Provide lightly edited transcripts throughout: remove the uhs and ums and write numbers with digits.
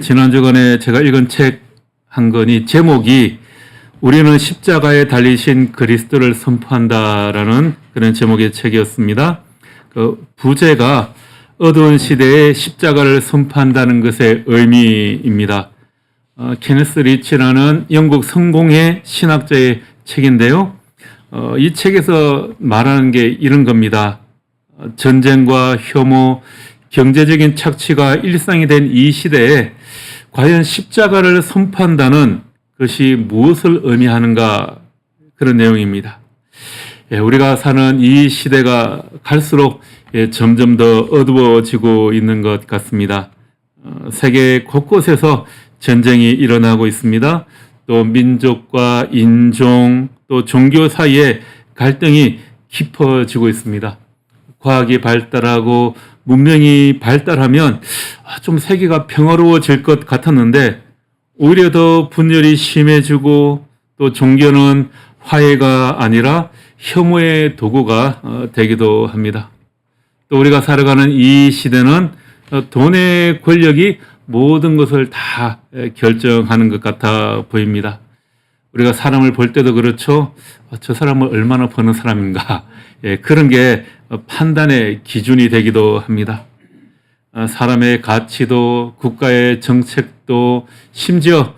지난 주간에 제가 읽은 책 한 권이 제목이 우리는 십자가에 달리신 그리스도를 선포한다라는 그런 제목의 책이었습니다. 그 부제가 어두운 시대에 십자가를 선포한다는 것의 의미입니다. 케네스 리치라는 영국 성공의 신학자의 책인데요. 이 책에서 말하는 게 이런 겁니다. 전쟁과 혐오, 경제적인 착취가 일상이 된 이 시대에 과연 십자가를 선포한다는 것이 무엇을 의미하는가, 그런 내용입니다. 우리가 사는 이 시대가 갈수록 점점 더 어두워지고 있는 것 같습니다. 세계 곳곳에서 전쟁이 일어나고 있습니다. 또 민족과 인종, 또 종교 사이에 갈등이 깊어지고 있습니다. 과학이 발달하고 문명이 발달하면 좀 세계가 평화로워질 것 같았는데 오히려 더 분열이 심해지고 또 종교는 화해가 아니라 혐오의 도구가 되기도 합니다. 또 우리가 살아가는 이 시대는 돈의 권력이 모든 것을 다 결정하는 것 같아 보입니다. 우리가 사람을 볼 때도 그렇죠. 저 사람은 얼마나 버는 사람인가. 그런 게 판단의 기준이 되기도 합니다. 사람의 가치도 국가의 정책도 심지어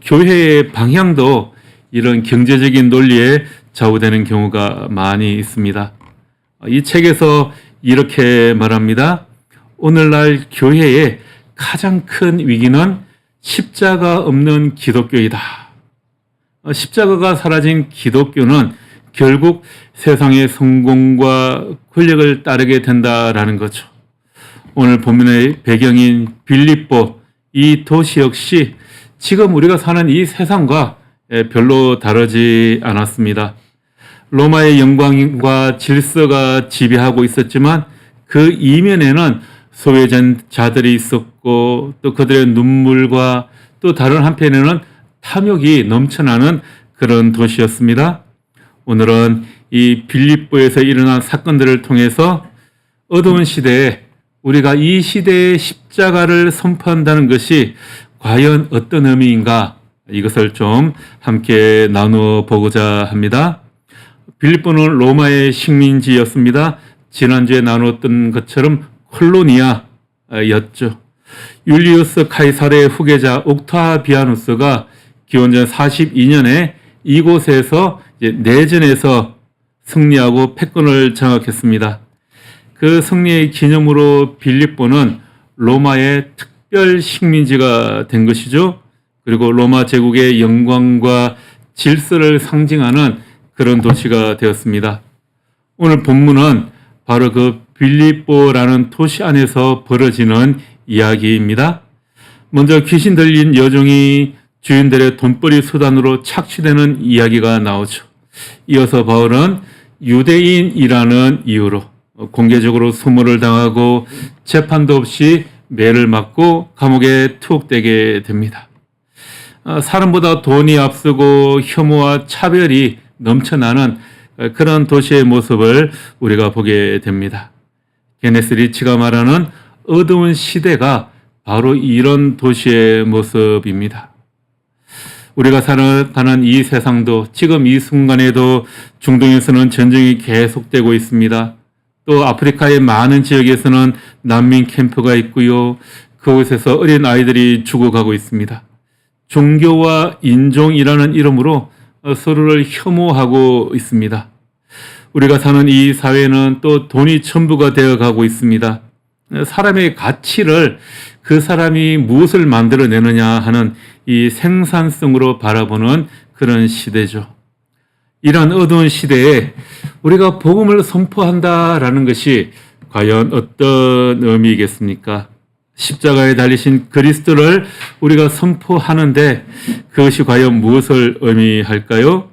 교회의 방향도 이런 경제적인 논리에 좌우되는 경우가 많이 있습니다. 이 책에서 이렇게 말합니다. 오늘날 교회의 가장 큰 위기는 십자가 없는 기독교이다. 십자가가 사라진 기독교는 결국 세상의 성공과 권력을 따르게 된다라는 거죠. 오늘 본문의 배경인 빌립보, 이 도시 역시 지금 우리가 사는 이 세상과 별로 다르지 않았습니다. 로마의 영광과 질서가 지배하고 있었지만 그 이면에는 소외된 자들이 있었고 또 그들의 눈물과 또 다른 한편에는 탐욕이 넘쳐나는 그런 도시였습니다. 오늘은 이 빌립보에서 일어난 사건들을 통해서 어두운 시대에 우리가 이 시대의 십자가를 선포한다는 것이 과연 어떤 의미인가, 이것을 좀 함께 나누어 보고자 합니다. 빌립보는 로마의 식민지였습니다. 지난주에 나눴던 것처럼 콜로니아였죠. 율리우스 카이사르의 후계자 옥타비아누스가 기원전 42년에 이곳에서 내전에서 승리하고 패권을 장악했습니다. 그 승리의 기념으로 빌립보는 로마의 특별 식민지가 된 것이죠. 그리고 로마 제국의 영광과 질서를 상징하는 그런 도시가 되었습니다. 오늘 본문은 바로 그 빌립보라는 도시 안에서 벌어지는 이야기입니다. 먼저 귀신 들린 여종이 주인들의 돈벌이 수단으로 착취되는 이야기가 나오죠. 이어서 바울은 유대인이라는 이유로 공개적으로 수모를 당하고 재판도 없이 매를 맞고 감옥에 투옥되게 됩니다. 사람보다 돈이 앞서고 혐오와 차별이 넘쳐나는 그런 도시의 모습을 우리가 보게 됩니다. 케네스 리치가 말하는 어두운 시대가 바로 이런 도시의 모습입니다. 우리가 살아가는 이 세상도 지금 이 순간에도 중동에서는 전쟁이 계속되고 있습니다. 또 아프리카의 많은 지역에서는 난민 캠프가 있고요. 그곳에서 어린 아이들이 죽어가고 있습니다. 종교와 인종이라는 이름으로 서로를 혐오하고 있습니다. 우리가 사는 이 사회는 또 돈이 전부가 되어가고 있습니다. 사람의 가치를 그 사람이 무엇을 만들어내느냐 하는 이 생산성으로 바라보는 그런 시대죠. 이런 어두운 시대에 우리가 복음을 선포한다라는 것이 과연 어떤 의미이겠습니까? 십자가에 달리신 그리스도를 우리가 선포하는데 그것이 과연 무엇을 의미할까요?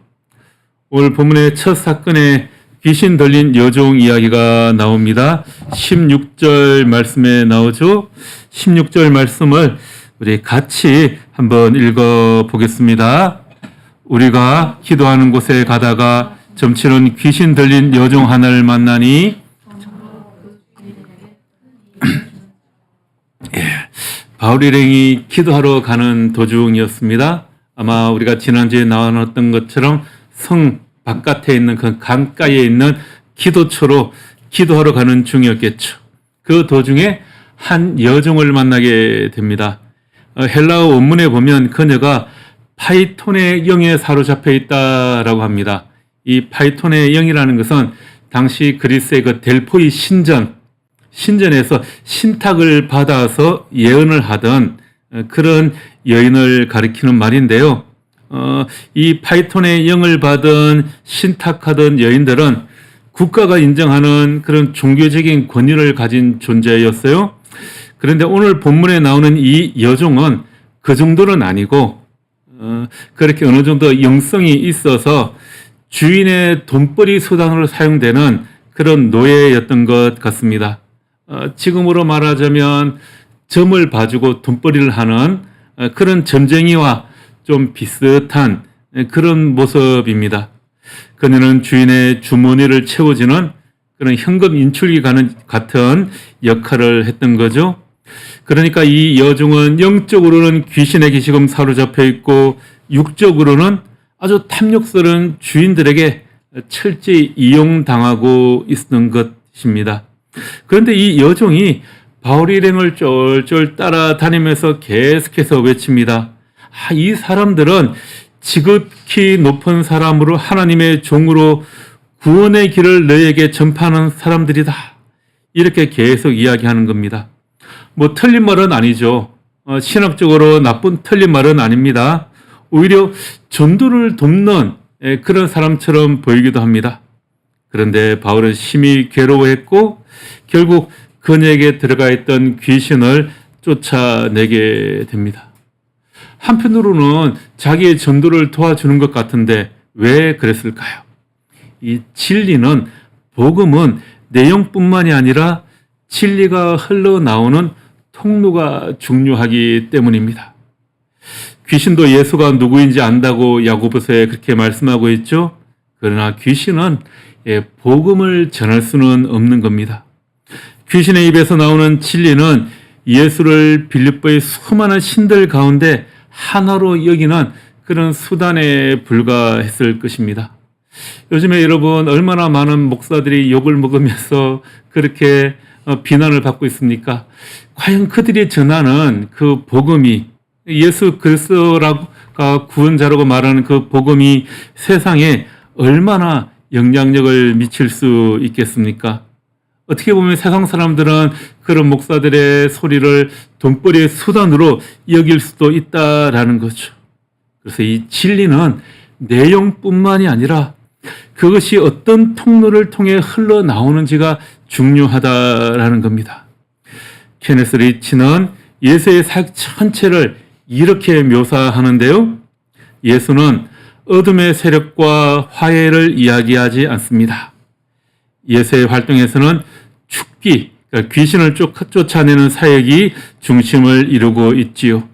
오늘 본문의 첫 사건에 귀신 들린 여종 이야기가 나옵니다. 16절 말씀에 나오죠. 16절 말씀을 우리 같이 한번 읽어보겠습니다. 우리가 기도하는 곳에 가다가 점치는 귀신 들린 여종 하나를 만나니 바울 일행이 기도하러 가는 도중이었습니다. 아마 우리가 지난주에 나눴던 것처럼 성 바깥에 있는 그 강가에 있는 기도처로 기도하러 가는 중이었겠죠. 그 도중에 한 여종을 만나게 됩니다. 헬라어 원문에 보면 그녀가 파이톤의 영에 사로잡혀 있다라고 합니다. 이 파이톤의 영이라는 것은 당시 그리스의 그 델포이 신전에서 신탁을 받아서 예언을 하던 그런 여인을 가리키는 말인데요. 이 파이톤의 영을 받은 신탁하던 여인들은 국가가 인정하는 그런 종교적인 권위를 가진 존재였어요. 그런데 오늘 본문에 나오는 이 여종은 그 정도는 아니고 그렇게 어느 정도 영성이 있어서 주인의 돈벌이 수단으로 사용되는 그런 노예였던 것 같습니다. 지금으로 말하자면 점을 봐주고 돈벌이를 하는 그런 점쟁이와 좀 비슷한 그런 모습입니다. 그녀는 주인의 주머니를 채워주는 그런 현금 인출기 같은 역할을 했던 거죠. 그러니까 이 여종은 영적으로는 귀신에게 지금 사로잡혀 있고 육적으로는 아주 탐욕스러운 주인들에게 철저히 이용당하고 있었던 것입니다. 그런데 이 여종이 바울 일행을 쫄쫄 따라다니면서 계속해서 외칩니다. 이 사람들은 지극히 높은 사람으로 하나님의 종으로 구원의 길을 너에게 전파하는 사람들이다. 이렇게 계속 이야기하는 겁니다. 뭐 틀린 말은 아니죠. 신학적으로 나쁜 틀린 말은 아닙니다. 오히려 전도를 돕는 그런 사람처럼 보이기도 합니다. 그런데 바울은 심히 괴로워했고 결국 그녀에게 들어가 있던 귀신을 쫓아내게 됩니다. 한편으로는 자기의 전도를 도와주는 것 같은데 왜 그랬을까요? 이 진리는, 복음은 내용뿐만이 아니라 진리가 흘러나오는 통로가 중요하기 때문입니다. 귀신도 예수가 누구인지 안다고 야고보서에 그렇게 말씀하고 있죠. 그러나 귀신은 복음을 전할 수는 없는 겁니다. 귀신의 입에서 나오는 진리는 예수를 빌립보의 수많은 신들 가운데 하나로 여기는 그런 수단에 불과했을 것입니다. 요즘에 여러분 얼마나 많은 목사들이 욕을 먹으면서 그렇게 비난을 받고 있습니까? 과연 그들이 전하는 그 복음이, 예수 그리스도가 구원자라고 말하는 그 복음이 세상에 얼마나 영향력을 미칠 수 있겠습니까? 어떻게 보면 세상 사람들은 그런 목사들의 소리를 돈벌이의 수단으로 여길 수도 있다라는 거죠. 그래서 이 진리는 내용뿐만이 아니라 그것이 어떤 통로를 통해 흘러나오는지가 중요하다라는 겁니다. 케네스 리치는 예수의 사역 전체를 이렇게 묘사하는데요. 예수는 어둠의 세력과 화해를 이야기하지 않습니다. 예수의 활동에서는 축기, 그러니까 귀신을 쫓아내는 사역이 중심을 이루고 있지요.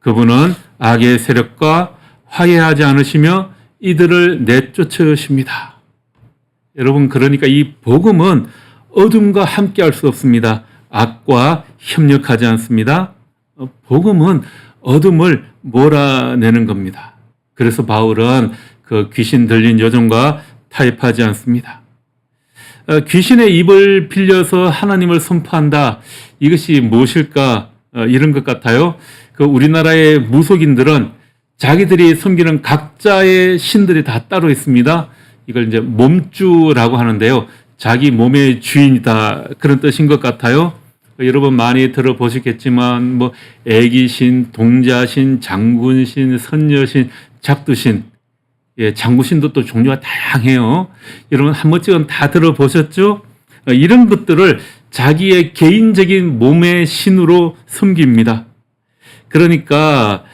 그분은 악의 세력과 화해하지 않으시며 이들을 내쫓으십니다. 여러분, 그러니까 이 복음은 어둠과 함께 할 수 없습니다. 악과 협력하지 않습니다. 복음은 어둠을 몰아내는 겁니다. 그래서 바울은 그 귀신 들린 여종과 타협하지 않습니다. 귀신의 입을 빌려서 하나님을 선포한다. 이것이 무엇일까? 이런 것 같아요. 그 우리나라의 무속인들은 자기들이 섬기는 각자의 신들이 다 따로 있습니다. 이걸 이제 몸주라고 하는데요. 자기 몸의 주인이다. 그런 뜻인 것 같아요. 여러분 많이 들어보셨겠지만 뭐 애기신, 동자신, 장군신, 선녀신, 작두신, 장구신도 또 종류가 다양해요. 여러분 한 번쯤은 다 들어보셨죠? 이런 것들을 자기의 개인적인 몸의 신으로 섬깁니다. 그러니까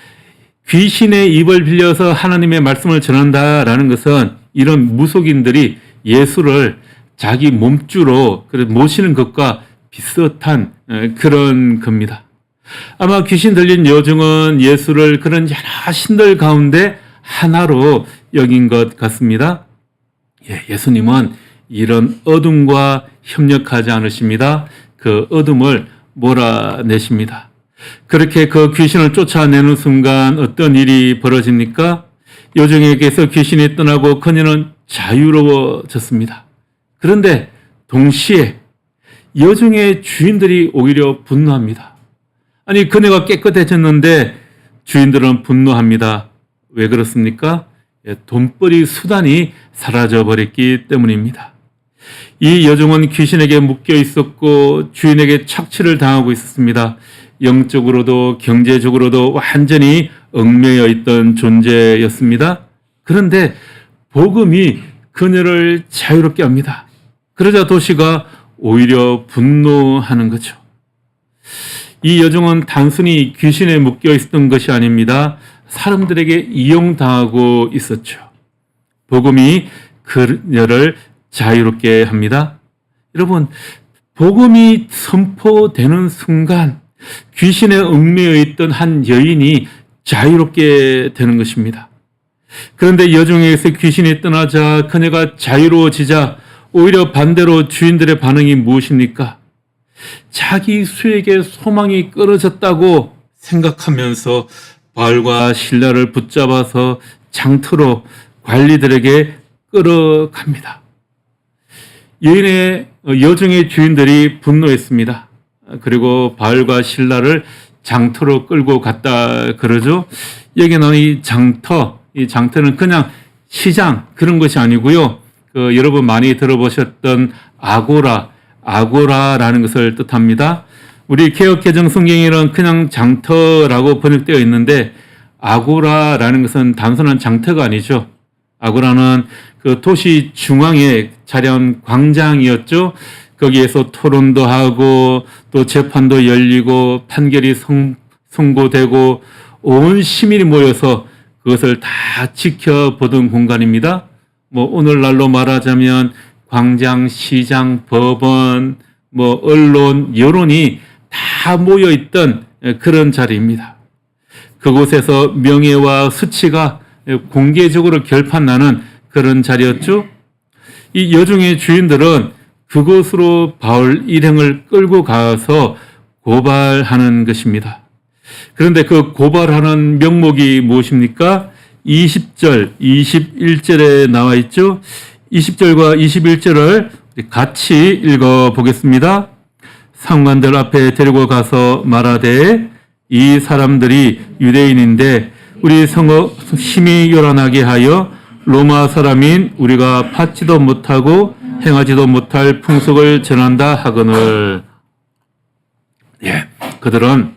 귀신의 입을 빌려서 하나님의 말씀을 전한다라는 것은 이런 무속인들이 예수를 자기 몸주로 모시는 것과 비슷한 그런 겁니다. 아마 귀신 들린 여종은 예수를 그런 여러 신들 가운데 하나로 여긴 것 같습니다. 예수님은 이런 어둠과 협력하지 않으십니다. 그 어둠을 몰아내십니다. 그렇게 그 귀신을 쫓아내는 순간 어떤 일이 벌어집니까? 여종에게서 귀신이 떠나고 그녀는 자유로워졌습니다. 그런데 동시에 여종의 주인들이 오히려 분노합니다. 아니, 그녀가 깨끗해졌는데 주인들은 분노합니다. 왜 그렇습니까? 돈벌이 수단이 사라져버렸기 때문입니다. 이 여종은 귀신에게 묶여 있었고 주인에게 착취를 당하고 있었습니다. 영적으로도 경제적으로도 완전히 얽매여 있던 존재였습니다. 그런데 복음이 그녀를 자유롭게 합니다. 그러자 도시가 오히려 분노하는 거죠. 이 여종은 단순히 귀신에 묶여 있었던 것이 아닙니다. 사람들에게 이용당하고 있었죠. 복음이 그녀를 자유롭게 합니다. 여러분, 복음이 선포되는 순간 귀신에 얽매여 있던 한 여인이 자유롭게 되는 것입니다. 그런데 여종에게서 귀신이 떠나자 그녀가 자유로워지자 오히려 반대로 주인들의 반응이 무엇입니까? 자기 수익의 소망이 끊어졌다고 생각하면서 바알과 실라를 붙잡아서 장터로 관리들에게 끌어갑니다. 여종의 주인들이 분노했습니다. 그리고 바알과 실라를 장터로 끌고 갔다 그러죠. 여기 나온 이 장터는 그냥 시장 그런 것이 아니고요. 여러분 많이 들어보셨던 아고라라는 것을 뜻합니다. 우리 개역개정 성경에는 그냥 장터라고 번역되어 있는데 아고라라는 것은 단순한 장터가 아니죠. 아고라는 그 도시 중앙에 자리한 광장이었죠. 거기에서 토론도 하고 또 재판도 열리고 판결이 선고되고 온 시민이 모여서 그것을 다 지켜보던 공간입니다. 오늘날로 말하자면 광장, 시장, 법원, 언론, 여론이 다 모여있던 그런 자리입니다. 그곳에서 명예와 수치가 공개적으로 결판나는 그런 자리였죠. 이 여종의 주인들은 그곳으로 바울 일행을 끌고 가서 고발하는 것입니다. 그런데 그 고발하는 명목이 무엇입니까? 20절, 21절에 나와 있죠. 20절과 21절을 같이 읽어보겠습니다. 상관들 앞에 데리고 가서 말하되 이 사람들이 유대인인데 우리 성읍 심히 요란하게 하여 로마 사람인 우리가 받지도 못하고 행하지도 못할 풍속을 전한다 하거늘. 그들은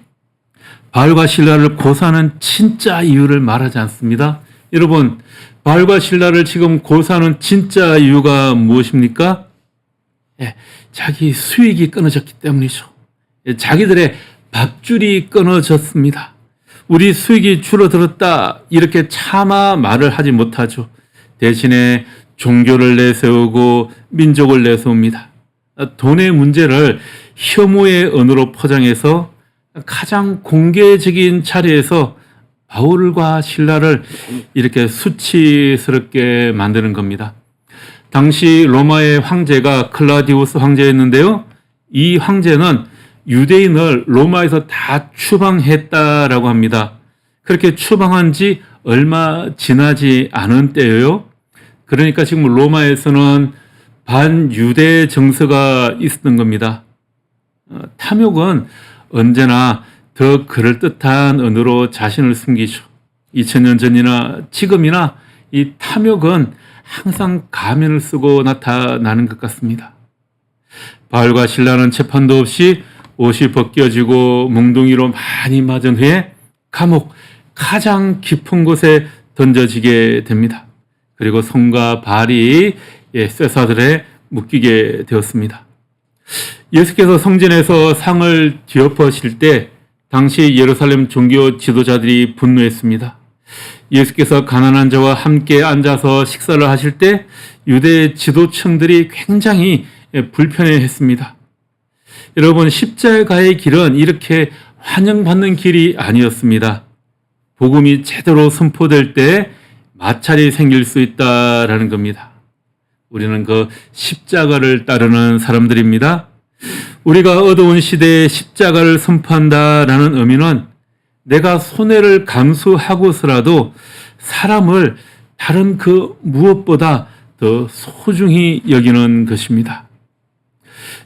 바알과 실라를 고사하는 진짜 이유를 말하지 않습니다. 여러분, 바알과 실라를 지금 고사하는 진짜 이유가 무엇입니까? 자기 수익이 끊어졌기 때문이죠. 자기들의 밥줄이 끊어졌습니다. 우리 수익이 줄어들었다 이렇게 차마 말을 하지 못하죠. 대신에 종교를 내세우고 민족을 내세웁니다. 돈의 문제를 혐오의 언어로 포장해서 가장 공개적인 자리에서 바울과 실라를 이렇게 수치스럽게 만드는 겁니다. 당시 로마의 황제가 클라디우스 황제였는데요. 이 황제는 유대인을 로마에서 다 추방했다라고 합니다. 그렇게 추방한 지 얼마 지나지 않은 때예요. 그러니까 지금 로마에서는 반유대 정서가 있었던 겁니다. 탐욕은 언제나 더 그럴듯한 언어로 자신을 숨기죠. 2000년 전이나 지금이나 이 탐욕은 항상 가면을 쓰고 나타나는 것 같습니다. 바울과 실라는 재판도 없이 옷이 벗겨지고 몽둥이로 많이 맞은 후에 감옥 가장 깊은 곳에 던져지게 됩니다. 그리고 손과 발이 쇠사들에 묶이게 되었습니다. 예수께서 성전에서 상을 뒤엎으실 때 당시 예루살렘 종교 지도자들이 분노했습니다. 예수께서 가난한 자와 함께 앉아서 식사를 하실 때 유대 지도층들이 굉장히 불편해했습니다. 여러분, 십자가의 길은 이렇게 환영받는 길이 아니었습니다. 복음이 제대로 선포될 때 마찰이 생길 수 있다라는 겁니다. 우리는 그 십자가를 따르는 사람들입니다. 우리가 어두운 시대에 십자가를 선포한다라는 의미는 내가 손해를 감수하고서라도 사람을 다른 그 무엇보다 더 소중히 여기는 것입니다.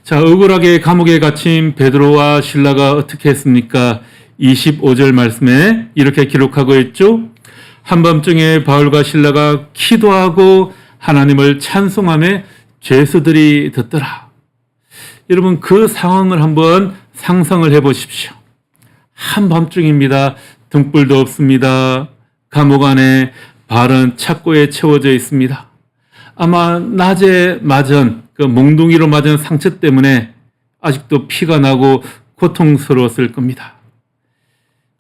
자, 억울하게 감옥에 갇힌 베드로와 실라가 어떻게 했습니까? 25절 말씀에 이렇게 기록하고 있죠. 한밤중에 바울과 실라가 기도하고 하나님을 찬송하며 죄수들이 듣더라. 여러분, 그 상황을 한번 상상을 해 보십시오. 한밤중입니다. 등불도 없습니다. 감옥 안에 바울은 착고에 채워져 있습니다. 아마 낮에 맞은 그 몽둥이로 맞은 상처 때문에 아직도 피가 나고 고통스러웠을 겁니다.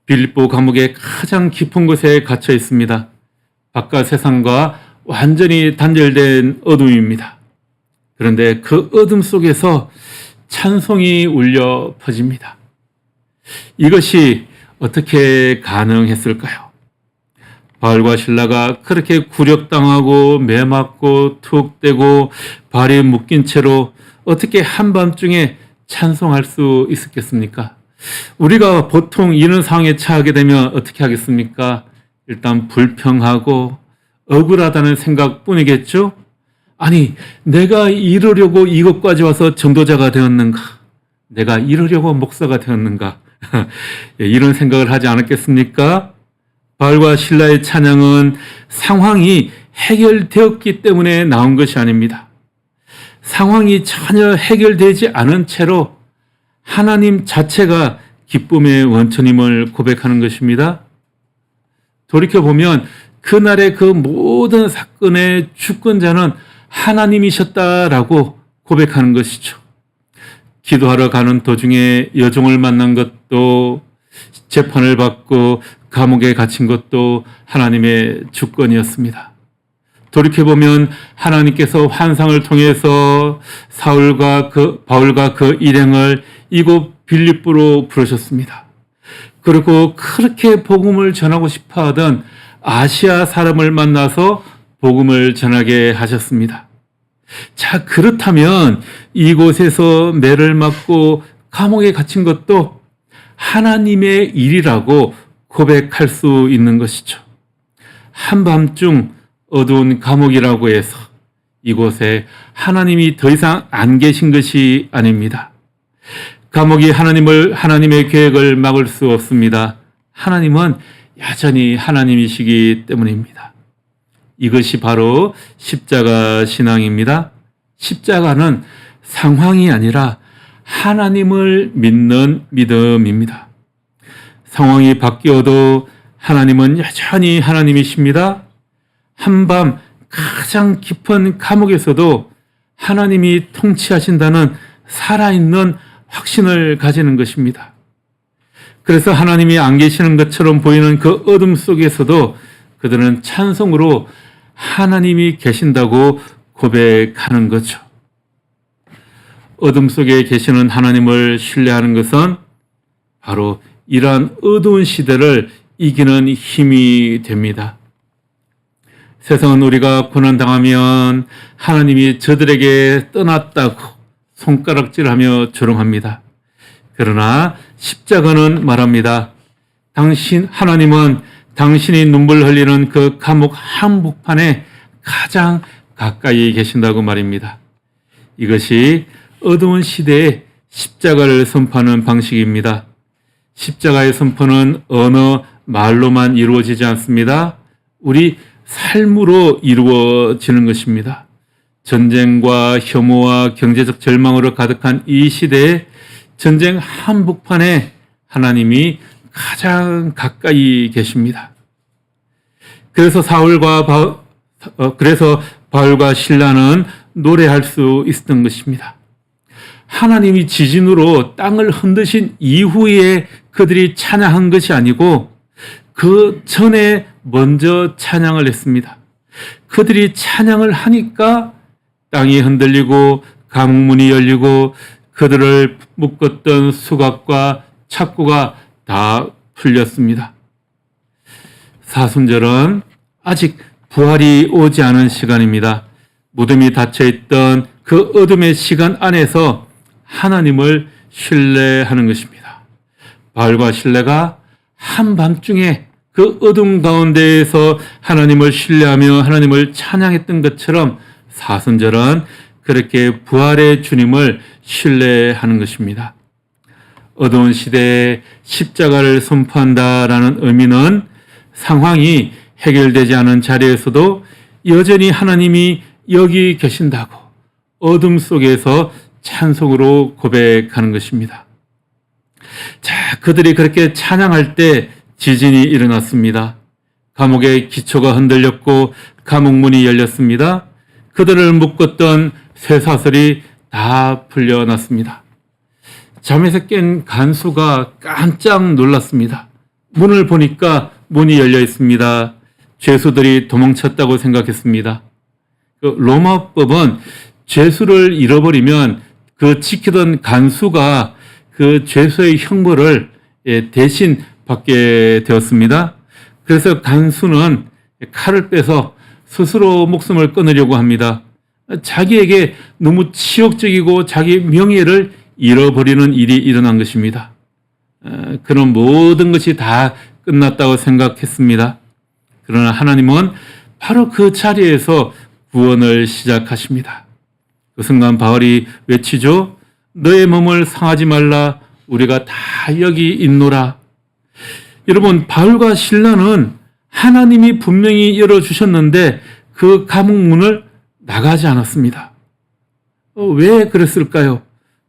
빌립보 감옥의 가장 깊은 곳에 갇혀 있습니다. 바깥 세상과 완전히 단절된 어둠입니다. 그런데 그 어둠 속에서 찬송이 울려 퍼집니다. 이것이 어떻게 가능했을까요? 바울과 실라가 그렇게 굴욕당하고 매맞고 투옥되고 발이 묶인 채로 어떻게 한밤중에 찬송할 수 있었겠습니까? 우리가 보통 이런 상황에 처하게 되면 어떻게 하겠습니까? 일단 불평하고 억울하다는 생각뿐이겠죠? 아니, 내가 이러려고 이것까지 와서 전도자가 되었는가? 내가 이러려고 목사가 되었는가? 이런 생각을 하지 않았겠습니까? 바울과 실라의 찬양은 상황이 해결되었기 때문에 나온 것이 아닙니다. 상황이 전혀 해결되지 않은 채로 하나님 자체가 기쁨의 원천임을 고백하는 것입니다. 돌이켜보면 그날의 그 모든 사건의 주권자는 하나님이셨다라고 고백하는 것이죠. 기도하러 가는 도중에 여종을 만난 것도, 재판을 받고 감옥에 갇힌 것도 하나님의 주권이었습니다. 돌이켜보면 하나님께서 환상을 통해서 바울과 그 일행을 이곳 빌립보로 부르셨습니다. 그리고 그렇게 복음을 전하고 싶어 하던 아시아 사람을 만나서 복음을 전하게 하셨습니다. 자, 그렇다면 이곳에서 매를 맞고 감옥에 갇힌 것도 하나님의 일이라고 고백할 수 있는 것이죠. 한밤중 어두운 감옥이라고 해서 이곳에 하나님이 더 이상 안 계신 것이 아닙니다. 감옥이 하나님의 계획을 막을 수 없습니다. 하나님은 여전히 하나님이시기 때문입니다. 이것이 바로 십자가 신앙입니다. 십자가는 상황이 아니라 하나님을 믿는 믿음입니다. 상황이 바뀌어도 하나님은 여전히 하나님이십니다. 한밤 가장 깊은 감옥에서도 하나님이 통치하신다는 살아있는 확신을 가지는 것입니다. 그래서 하나님이 안 계시는 것처럼 보이는 그 어둠 속에서도 그들은 찬송으로 하나님이 계신다고 고백하는 거죠. 어둠 속에 계시는 하나님을 신뢰하는 것은 바로 이러한 어두운 시대를 이기는 힘이 됩니다. 세상은 우리가 고난당하면 하나님이 저들에게 떠났다고 손가락질하며 조롱합니다. 그러나 십자가는 말합니다. 하나님은 당신이 눈물 흘리는 그 감옥 한복판에 가장 가까이 계신다고 말입니다. 이것이 어두운 시대에 십자가를 선포하는 방식입니다. 십자가의 선포는 어느 말로만 이루어지지 않습니다. 우리 삶으로 이루어지는 것입니다. 전쟁과 혐오와 경제적 절망으로 가득한 이 시대에 전쟁 한복판에 하나님이 가장 가까이 계십니다. 그래서 바울과 실라는 노래할 수 있었던 것입니다. 하나님이 지진으로 땅을 흔드신 이후에 그들이 찬양한 것이 아니고 그 전에 먼저 찬양을 했습니다. 그들이 찬양을 하니까 땅이 흔들리고 감문이 열리고 그들을 묶었던 수갑과 착고가 다 풀렸습니다. 사순절은 아직 부활이 오지 않은 시간입니다. 무덤이 닫혀있던 그 어둠의 시간 안에서 하나님을 신뢰하는 것입니다. 바울과 실라가 한밤중에 그 어둠 가운데에서 하나님을 신뢰하며 하나님을 찬양했던 것처럼 사순절은 그렇게 부활의 주님을 신뢰하는 것입니다. 어두운 시대에 십자가를 선포한다라는 의미는 상황이 해결되지 않은 자리에서도 여전히 하나님이 여기 계신다고 어둠 속에서 찬송으로 고백하는 것입니다. 자, 그들이 그렇게 찬양할 때 지진이 일어났습니다. 감옥의 기초가 흔들렸고 감옥문이 열렸습니다. 그들을 묶었던 쇠사슬이 다 풀려났습니다. 잠에서 깬 간수가 깜짝 놀랐습니다. 문을 보니까 문이 열려 있습니다. 죄수들이 도망쳤다고 생각했습니다. 그 로마법은 죄수를 잃어버리면 그 지키던 간수가 그 죄수의 형벌을 대신 받게 되었습니다. 그래서 간수는 칼을 빼서 스스로 목숨을 끊으려고 합니다. 자기에게 너무 치욕적이고 자기 명예를 잃어버리는 일이 일어난 것입니다. 그런 모든 것이 다 끝났다고 생각했습니다. 그러나 하나님은 바로 그 자리에서 구원을 시작하십니다. 그 순간 바울이 외치죠. 너의 몸을 상하지 말라. 우리가 다 여기 있노라. 여러분, 바울과 실라는 하나님이 분명히 열어주셨는데 그 감옥문을 나가지 않았습니다. 왜 그랬을까요?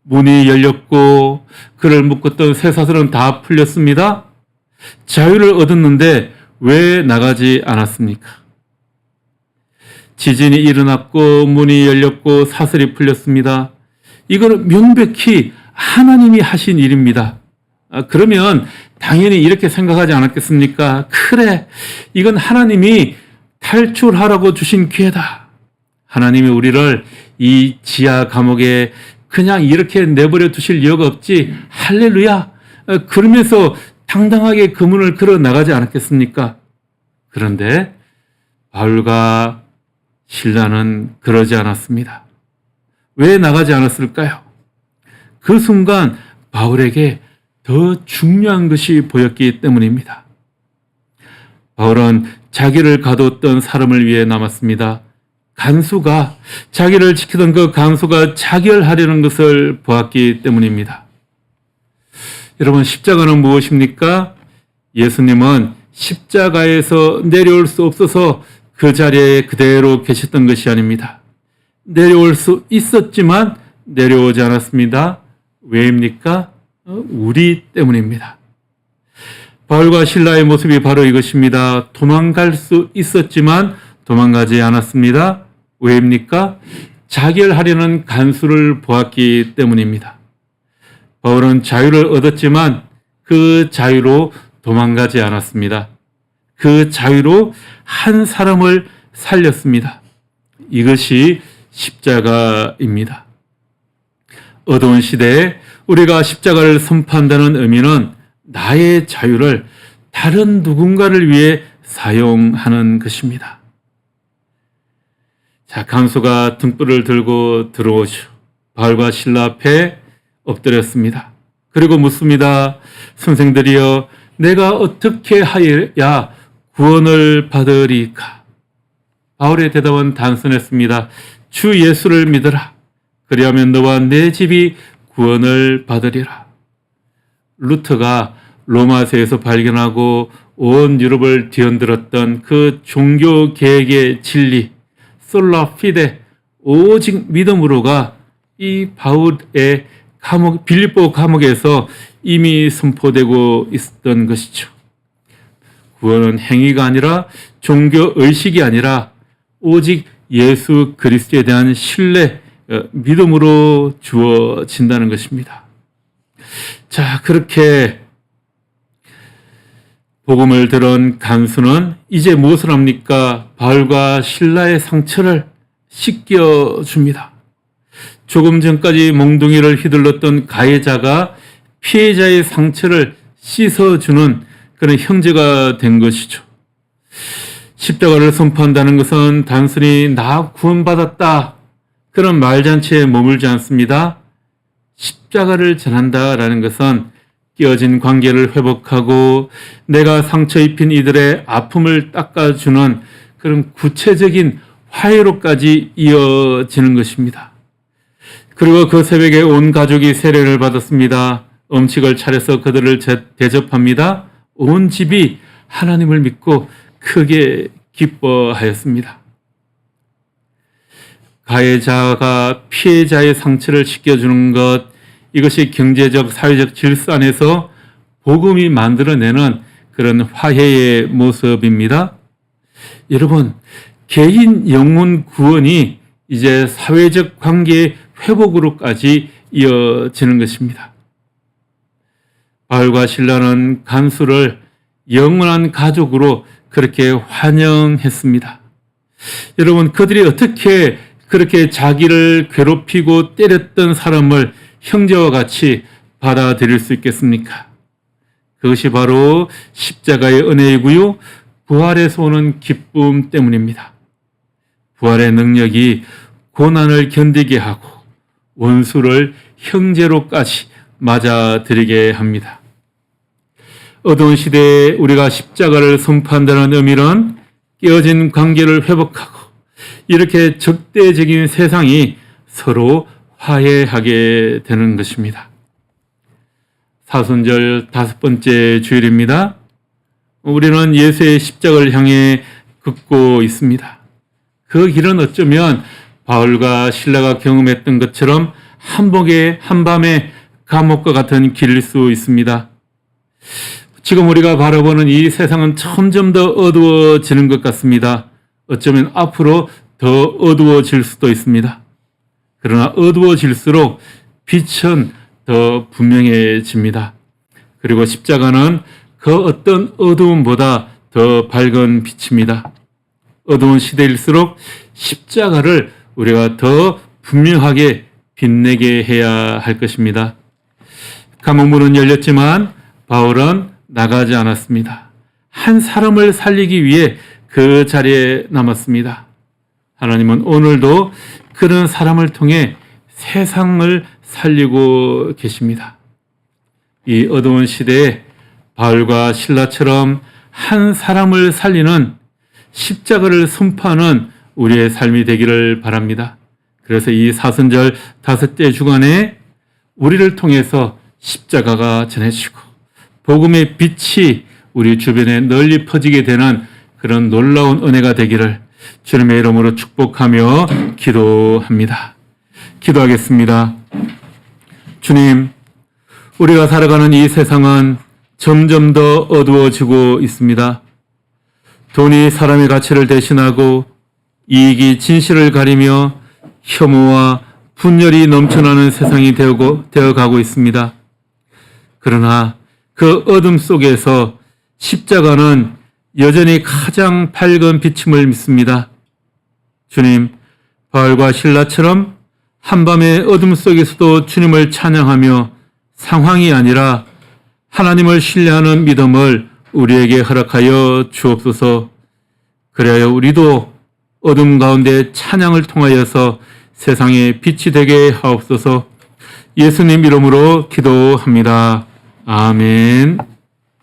문이 열렸고 그를 묶었던 쇠사슬은 다 풀렸습니다. 자유를 얻었는데 왜 나가지 않았습니까? 지진이 일어났고 문이 열렸고 사슬이 풀렸습니다. 이거는 명백히 하나님이 하신 일입니다. 그러면 당연히 이렇게 생각하지 않았겠습니까? 그래, 이건 하나님이 탈출하라고 주신 기회다. 하나님이 우리를 이 지하 감옥에 그냥 이렇게 내버려 두실 이유가 없지. 할렐루야. 그러면서 당당하게 그 문을 걸어 나가지 않았겠습니까? 그런데 바울과 실라는 그러지 않았습니다. 왜 나가지 않았을까요? 그 순간 바울에게 더 중요한 것이 보였기 때문입니다. 바울은 자기를 가뒀던 사람을 위해 남았습니다. 간수가, 자기를 지키던 그 간수가 자결하려는 것을 보았기 때문입니다. 여러분, 십자가는 무엇입니까? 예수님은 십자가에서 내려올 수 없어서 그 자리에 그대로 계셨던 것이 아닙니다. 내려올 수 있었지만 내려오지 않았습니다. 왜입니까? 우리 때문입니다. 바울과 실라의 모습이 바로 이것입니다. 도망갈 수 있었지만 도망가지 않았습니다. 왜입니까? 자결하려는 간수를 보았기 때문입니다. 바울은 자유를 얻었지만 그 자유로 도망가지 않았습니다. 그 자유로 한 사람을 살렸습니다. 이것이 십자가입니다. 어두운 시대에 우리가 십자가를 선포한다는 의미는 나의 자유를 다른 누군가를 위해 사용하는 것입니다. 자, 간수가 등불을 들고 들어오죠. 바울과 실라 앞에 엎드렸습니다. 그리고 묻습니다. 선생들이여, 내가 어떻게 하여야 구원을 받으리까? 바울의 대답은 단순했습니다. 주 예수를 믿으라. 그리하면 너와 내 집이 구원을 받으리라. 루터가 로마서에서 발견하고 온 유럽을 뒤흔들었던 그 종교 개혁의 진리, 솔라 피데, 오직 믿음으로가 이 바울의 감옥, 빌립보 감옥에서 이미 선포되고 있었던 것이죠. 구원은 행위가 아니라 종교 의식이 아니라 오직 예수 그리스도에 대한 신뢰, 믿음으로 주어진다는 것입니다. 자, 그렇게 복음을 들은 간수는 이제 무엇을 합니까? 바울과 실라의 상처를 씻겨줍니다. 조금 전까지 몽둥이를 휘둘렀던 가해자가 피해자의 상처를 씻어주는 그런 형제가 된 것이죠. 십자가를 선포한다는 것은 단순히 나 구원받았다 그런 말잔치에 머물지 않습니다. 십자가를 전한다라는 것은 깨어진 관계를 회복하고 내가 상처 입힌 이들의 아픔을 닦아주는 그런 구체적인 화해로까지 이어지는 것입니다. 그리고 그 새벽에 온 가족이 세례를 받았습니다. 음식을 차려서 그들을 대접합니다. 온 집이 하나님을 믿고 크게 기뻐하였습니다. 가해자가 피해자의 상처를 씻겨주는 것, 이것이 경제적, 사회적 질서 안에서 복음이 만들어내는 그런 화해의 모습입니다. 여러분, 개인 영혼 구원이 이제 사회적 관계의 회복으로까지 이어지는 것입니다. 바울과 실라는 간수를 영원한 가족으로 그렇게 환영했습니다. 여러분, 그들이 어떻게 그렇게 자기를 괴롭히고 때렸던 사람을 형제와 같이 받아들일 수 있겠습니까? 그것이 바로 십자가의 은혜이고요, 부활에서 오는 기쁨 때문입니다. 부활의 능력이 고난을 견디게 하고 원수를 형제로까지 맞아들이게 합니다. 어두운 시대에 우리가 십자가를 선포한다는 의미는 깨어진 관계를 회복하고 이렇게 적대적인 세상이 서로 화해하게 되는 것입니다. 사순절 5번째 주일입니다. 우리는 예수의 십자가를 향해 걷고 있습니다. 그 길은 어쩌면 바울과 실라가 경험했던 것처럼 한밤의 감옥과 같은 길일 수 있습니다. 지금 우리가 바라보는 이 세상은 점점 더 어두워지는 것 같습니다. 어쩌면 앞으로 더 어두워질 수도 있습니다. 그러나 어두워질수록 빛은 더 분명해집니다. 그리고 십자가는 그 어떤 어두움보다 더 밝은 빛입니다. 어두운 시대일수록 십자가를 우리가 더 분명하게 빛내게 해야 할 것입니다. 감옥문은 열렸지만 바울은 나가지 않았습니다. 한 사람을 살리기 위해 그 자리에 남았습니다. 하나님은 오늘도 그런 사람을 통해 세상을 살리고 계십니다. 이 어두운 시대에 바울과 실라처럼 한 사람을 살리는 십자가를 선포하는 우리의 삶이 되기를 바랍니다. 그래서 이 사순절 5째 주간에 우리를 통해서 십자가가 전해지고 복음의 빛이 우리 주변에 널리 퍼지게 되는 그런 놀라운 은혜가 되기를 주님의 이름으로 축복하며 기도합니다. 기도하겠습니다. 주님, 우리가 살아가는 이 세상은 점점 더 어두워지고 있습니다. 돈이 사람의 가치를 대신하고 이익이 진실을 가리며 혐오와 분열이 넘쳐나는 세상이 되어가고 있습니다. 그러나 그 어둠 속에서 십자가는 여전히 가장 밝은 빛임을 믿습니다. 주님, 바울과 실라처럼 한밤의 어둠 속에서도 주님을 찬양하며 상황이 아니라 하나님을 신뢰하는 믿음을 우리에게 허락하여 주옵소서. 그래야 우리도 어둠 가운데 찬양을 통하여서 세상에 빛이 되게 하옵소서. 예수님 이름으로 기도합니다. 아멘.